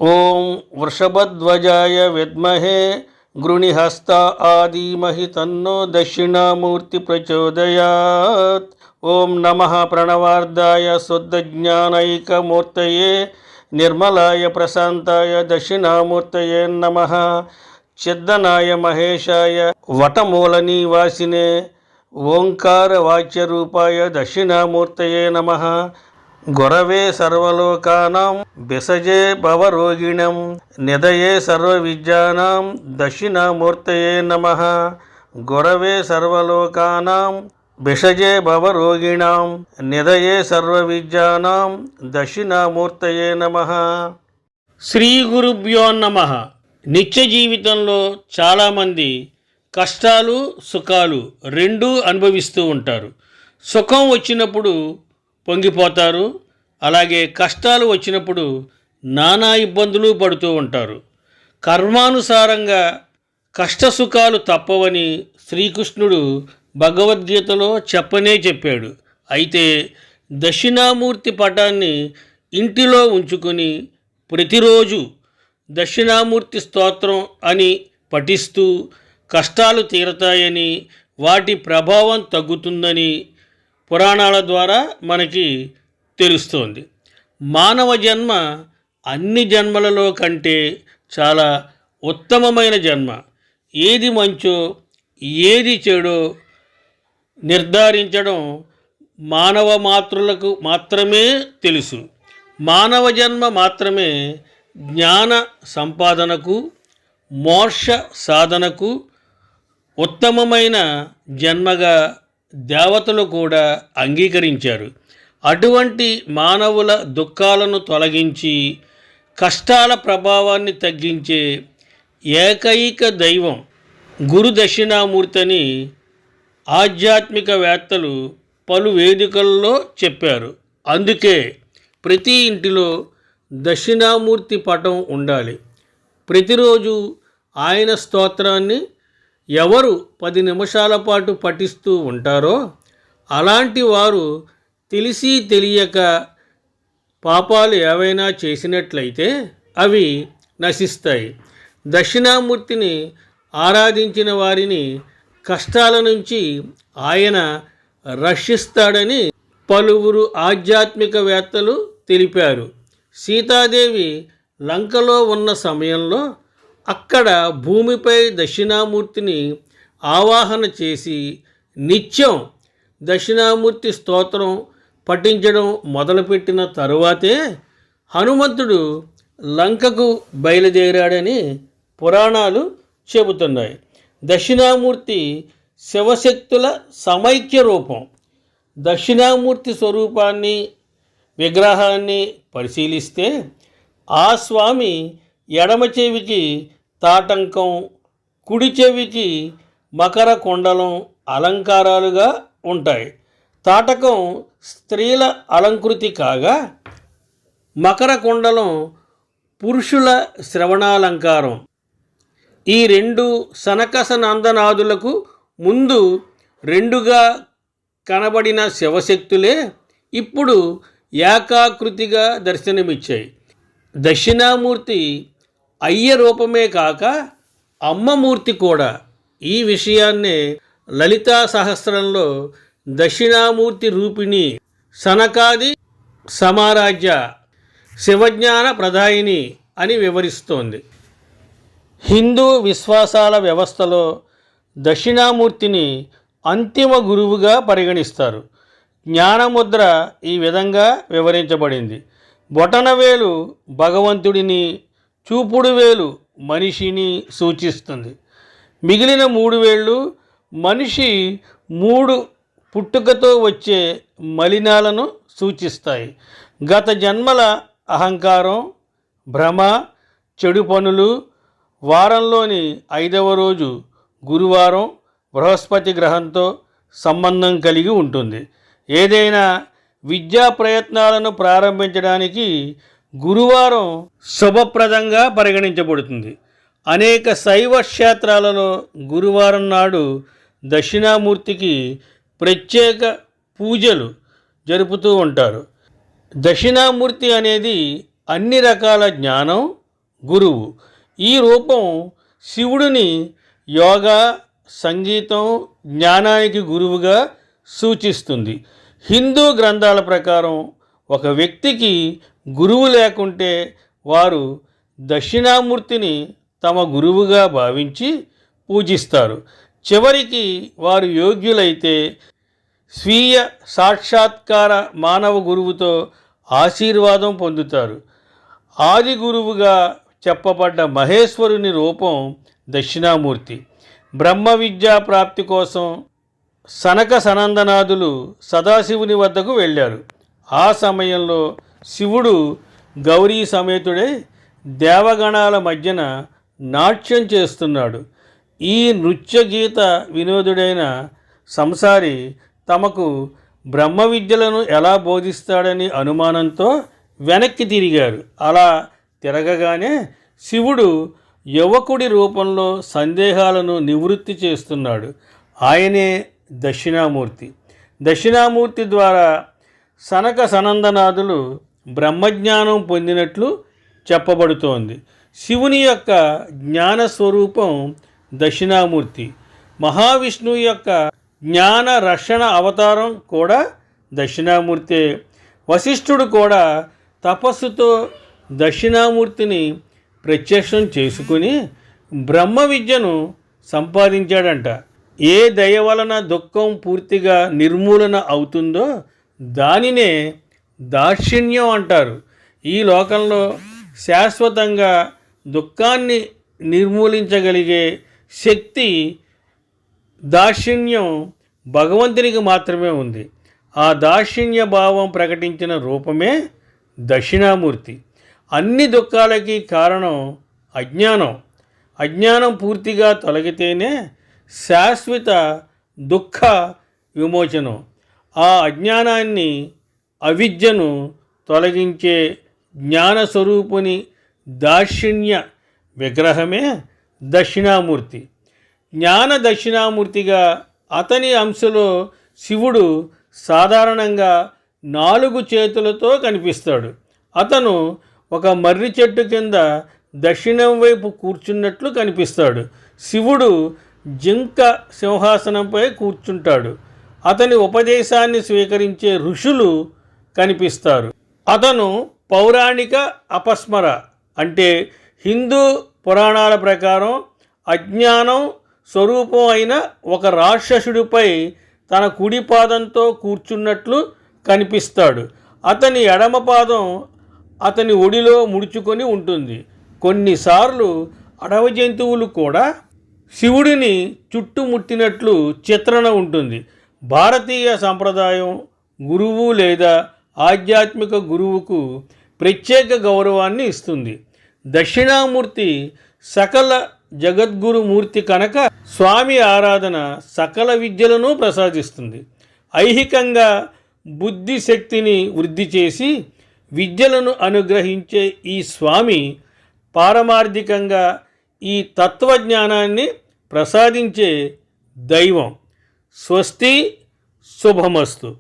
ఓం వృషభధ్వజాయ విద్మహే గృణిహస్తాయ ధీమహి తన్నో దక్షిణామూర్తి ప్రచోదయాత్. ఓం నమః ప్రణవార్ధాయ శుద్ధజ్ఞానైకమూర్తయే నిర్మలాయ ప్రశాంతాయ దక్షిణామూర్తయే నమః. చిద్దనాయ మహేశాయ వటమూలనివాసినే ఓంకార వాచ్యరూపాయ దక్షిణామూర్తయే నమః. గురవే సర్వలోకానాం బిసజే భవరోగిణం నిదయే సర్వవిద్యానాం దక్షిణామూర్తయే నమః. గురవే సర్వలోకానాం బిషజే భవరోగిణాం నిదయే సర్వవిద్యానాం దక్షిణామూర్తయే నమః. శ్రీ గురుభ్యో నమః. నిత్య జీవితంలో చాలామంది కష్టాలు సుఖాలు రెండూ అనుభవిస్తూ ఉంటారు. సుఖం వచ్చినప్పుడు పొంగిపోతారు, అలాగే కష్టాలు వచ్చినప్పుడు నానా ఇబ్బందులు పడుతూ ఉంటారు. కర్మానుసారంగా కష్టసుఖాలు తప్పవని శ్రీకృష్ణుడు భగవద్గీతలో చెప్పాడు. అయితే దక్షిణామూర్తి పటాన్ని ఇంటిలో ఉంచుకొని ప్రతిరోజు దక్షిణామూర్తి స్తోత్రం అని పఠిస్తూ కష్టాలు తీరతాయని, వాటి ప్రభావం తగ్గుతుందని పురాణాల ద్వారా మనకి తెలుస్తోంది. మానవ జన్మ అన్ని జన్మలలో కంటే చాలా ఉత్తమమైన జన్మ. ఏది మంచో ఏది చెడో నిర్ధారించడం మానవ మాతృలకు మాత్రమే తెలుసు. మానవ జన్మ మాత్రమే జ్ఞాన సంపాదనకు మోక్ష సాధనకు ఉత్తమమైన జన్మగా దేవతలు కూడా అంగీకరించారు. అటువంటి మానవుల దుఃఖాలను తొలగించి కష్టాల ప్రభావాన్ని తగ్గించే ఏకైక దైవం గురు దక్షిణామూర్తిని ఆధ్యాత్మికవేత్తలు పలు వేదికల్లో చెప్పారు. అందుకే ప్రతి ఇంటిలో దక్షిణామూర్తి పటం ఉండాలి. ప్రతిరోజు ఆయన స్తోత్రాన్ని ఎవరు 10 నిమిషాల పాటు పఠిస్తూ ఉంటారో అలాంటి వారు తెలిసి తెలియక పాపాలు ఏవైనా చేసినట్లయితే అవి నశిస్తాయి. దక్షిణామూర్తిని ఆరాధించిన వారిని కష్టాల నుంచి ఆయన రక్షిస్తాడని పలువురు ఆధ్యాత్మికవేత్తలు తెలిపారు. సీతాదేవి లంకలో ఉన్న సమయంలో అక్కడ భూమిపై దక్షిణామూర్తిని ఆవాహన చేసి నిత్యం దక్షిణామూర్తి స్తోత్రం పఠించడం మొదలుపెట్టిన తరువాతే హనుమంతుడు లంకకు బయలుదేరాడని పురాణాలు చెబుతున్నాయి. దక్షిణామూర్తి శివశక్తుల సమైక్య రూపం. దక్షిణామూర్తి స్వరూపాన్ని విగ్రహాన్ని పరిశీలిస్తే ఆ స్వామి ఎడమ చెవికి తాటంకం, కుడి చెవికి మకర కుండలం అలంకారాలుగా ఉంటాయి. తాటకం స్త్రీల అలంకృతి కాగా మకర కుండలం పురుషుల శ్రవణాలంకారం. ఈ రెండు సనకసనందనాదులకు ముందు రెండుగా కనబడిన శివశక్తులే ఇప్పుడు ఏకాకృతిగా దర్శనమిచ్చాయి. దక్షిణామూర్తి అయ్య రూపమే కాక అమ్మమూర్తి కూడా. ఈ విషయాన్నే లలితా సహస్రంలో దక్షిణామూర్తి రూపిణి సనకాది సమారాజ్య శివజ్ఞాన ప్రదాయిని అని వివరిస్తోంది. హిందూ విశ్వాసాల వ్యవస్థలో దక్షిణామూర్తిని అంతిమ గురువుగా పరిగణిస్తారు. జ్ఞానముద్ర ఈ విధంగా వివరించబడింది. బొటనవేలు భగవంతుడిని, చూపుడు వేలు మనిషిని సూచిస్తుంది. మిగిలిన 3 వేళ్ళు మనిషి 3 పుట్టుకతో వచ్చే మలినాలను సూచిస్తాయి. గత జన్మల అహంకారం, భ్రమ, చెడు పనులు. వారంలోని 5వ రోజు గురువారం బృహస్పతి గ్రహంతో సంబంధం కలిగి ఉంటుంది. ఏదైనా విద్యా ప్రయత్నాలను ప్రారంభించడానికి గురువారం శుభప్రదంగా పరిగణించబడుతుంది. అనేక శైవ క్షేత్రాలలో గురువారం నాడు దక్షిణామూర్తికి ప్రత్యేక పూజలు జరుపుతూ ఉంటారు. దక్షిణామూర్తి అనేది అన్ని రకాల జ్ఞానం, గురువు. ఈ రూపం శివుడిని యోగా, సంగీతం, జ్ఞానానికి గురువుగా సూచిస్తుంది. హిందూ గ్రంథాల ప్రకారం ఒక వ్యక్తికి గురువు లేకుంటే వారు దక్షిణామూర్తిని తమ గురువుగా భావించి పూజిస్తారు. చివరికి వారు యోగ్యులైతే స్వీయ సాక్షాత్కార మానవ గురువుతో ఆశీర్వాదం పొందుతారు. ఆది గురువుగా చెప్పబడ్డ మహేశ్వరుని రూపం దక్షిణామూర్తి. బ్రహ్మ విద్యా ప్రాప్తి కోసం సనక సనందనాదులు సదాశివుని వద్దకు వెళ్ళారు. ఆ సమయంలో శివుడు గౌరీ సమేతుడై దేవగణాల మధ్యన నాట్యం చేస్తున్నాడు. ఈ నృత్య గీత వినోదుడైన సంసారి తమకు బ్రహ్మ విద్యలను ఎలా బోధిస్తాడని అనుమానంతో వెనక్కి తిరిగారు. అలా తిరగగానే శివుడు యువకుడి రూపంలో సందేహాలను నివృత్తి చేస్తున్నాడు. ఆయనే దక్షిణామూర్తి. దక్షిణామూర్తి ద్వారా సనక సనందనాదులు బ్రహ్మజ్ఞానం పొందినట్లు చెప్పబడుతోంది. శివుని యొక్క జ్ఞాన స్వరూపం దక్షిణామూర్తి. మహావిష్ణువు యొక్క జ్ఞాన రక్షణ అవతారం కూడా దక్షిణామూర్తే. వశిష్ఠుడు కూడా తపస్సుతో దక్షిణామూర్తిని ప్రత్యక్షం చేసుకుని బ్రహ్మ విద్యను సంపాదించాడంట. ఏ దయ వలన దుఃఖం పూర్తిగా నిర్మూలన అవుతుందో దానినే దాక్షిణ్యం అంటారు. ఈ లోకంలో శాశ్వతంగా దుఃఖాన్ని నిర్మూలించగలిగే శక్తి దాక్షిణ్యం భగవంతునికి మాత్రమే ఉంది. ఆ దాక్షిణ్య భావం ప్రకటించిన రూపమే దక్షిణామూర్తి. అన్ని దుఃఖాలకి కారణం అజ్ఞానం. అజ్ఞానం పూర్తిగా తొలగితేనే శాశ్వత దుఃఖ విమోచనం. ఆ అజ్ఞానాన్ని, అవిద్యను తొలగించే జ్ఞానస్వరూపుని దాక్షిణ్య విగ్రహమే దక్షిణామూర్తి. జ్ఞాన దక్షిణామూర్తిగా అతని అంశలో శివుడు సాధారణంగా 4 చేతులతో కనిపిస్తాడు. అతను ఒక మర్రి చెట్టు కింద దక్షిణం వైపు కూర్చున్నట్లు కనిపిస్తాడు. శివుడు జింక సింహాసనంపై కూర్చుంటాడు. అతని ఉపదేశాన్ని స్వీకరించే ఋషులు కనిపిస్తారు. అతను పౌరాణిక అపస్మర, అంటే హిందూ పురాణాల ప్రకారం అజ్ఞానం స్వరూపం అయిన ఒక రాక్షసుడిపై తన కుడి పాదంతో కూర్చున్నట్లు కనిపిస్తాడు. అతని ఎడమ పాదం అతని ఒడిలో ముడుచుకొని ఉంటుంది. కొన్నిసార్లు అడవి జంతువులు కూడా శివుడిని చుట్టుముట్టినట్లు చిత్రణ ఉంటుంది. భారతీయ సంప్రదాయం గురువు లేదా ఆధ్యాత్మిక గురువుకు ప్రత్యేక గౌరవాన్ని ఇస్తుంది. దక్షిణామూర్తి సకల జగద్గురుమూర్తి కనుక స్వామి ఆరాధన సకల విద్యలను ప్రసాదిస్తుంది. ఐహికంగా బుద్ధి శక్తిని వృద్ధి చేసి విద్యలను అనుగ్రహించే ఈ స్వామి పారమార్థికంగా ఈ తత్వజ్ఞానాన్ని ప్రసాదించే దైవం. స్వస్తి, శుభమస్తు.